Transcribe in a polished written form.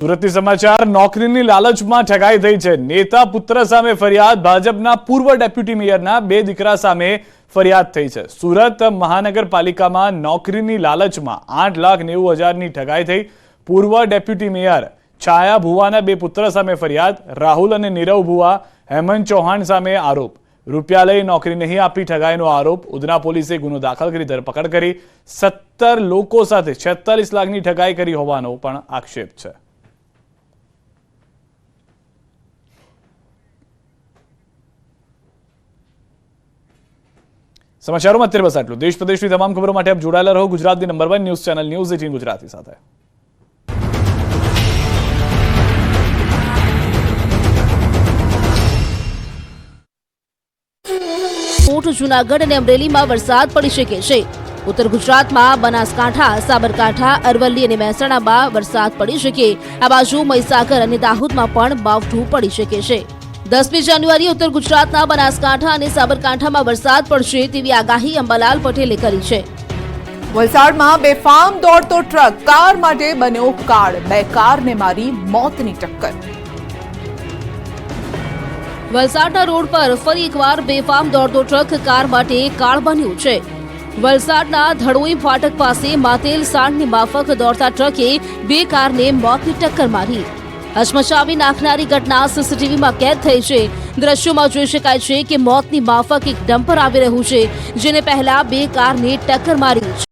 સુરતની સમાચાર નોકરીની લાલચમાં ઠગાઈ થઈ છે। નેતા પુત્ર સામે ફરિયાદ। ભાજપના પૂર્વ ડેપ્યુટી મેયરના બે દીકરા સામે ફરિયાદ થઈ છે। સુરત મહાનગરપાલિકામાં નોકરીની લાલચમાં 8,90,000ની ઠગાઈ થઈ। પૂર્વ ડેપ્યુટી મેયર છાયા ભુવાના બે પુત્ર સામે ફરિયાદ। રાહુલ અને નીરવ ભુવા હેમંત ચૌહાણ સામે આરોપ। રૂપિયા લઈ નોકરી નહીં આપી ઠગાઈનો આરોપ। ઉધના પોલીસે ગુનો દાખલ કરી ધરપકડ કરી। 17 લોકો સાથે 46 લાખની ઠગાઈ કરી હોવાનો પણ આક્ષેપ છે। समाचारों में અત્યારે બસ આટલું। દેશ પ્રદેશની તમામ ખબરો માટે આપ જોડાયેલા રહો ગુજરાતની number 1 news channel news 18 Gujarati સાથે। જૂનાગઢ અને અમરેલીમાં વરસાદ પડી શકે છે। ઉત્તર ગુજરાતમાં બનાસકાંઠા, સાબરકાંઠા, અરવલ્લી અને મહેસાણામાં વરસાદ પડી શકે। આ બાજુ મહીસાગર અને દાહોદમાં પણ માવઠું પડી શકે છે। 10મી જાન્યુઆરીએ ઉત્તર ગુજરાતના બનાસકાંઠા અને સાબરકાંઠામાં વરસાદ પડશે તેવી આગાહી અંબાલાલ પટેલે કરી છે। વલસાડમાં બેફામ દોડતો ટ્રક કાર માટે બન્યો કાળ। બે કારને મારી મોતની ટક્કર। વલસાડના રોડ પર ફરી એકવાર બેફામ દોડતો ટ્રક કાર માટે કાળ બન્યું છે। વલસાડના ધડોઈ ફાટક પાસે માતેલ સાંઢની માફક દોડતા ટ્રકે બે કારને મોતની ટક્કર મારી। હચમચાવી નાખનારી ઘટના સીસીટીવીમાં કેદ થઈ છે। દ્રશ્યોમાં જોઈ શકાય છે કે મોતની માફક એક ડમ્પર આવી રહ્યું છે, જેને પહેલા બે કારને ટક્કર મારી છે।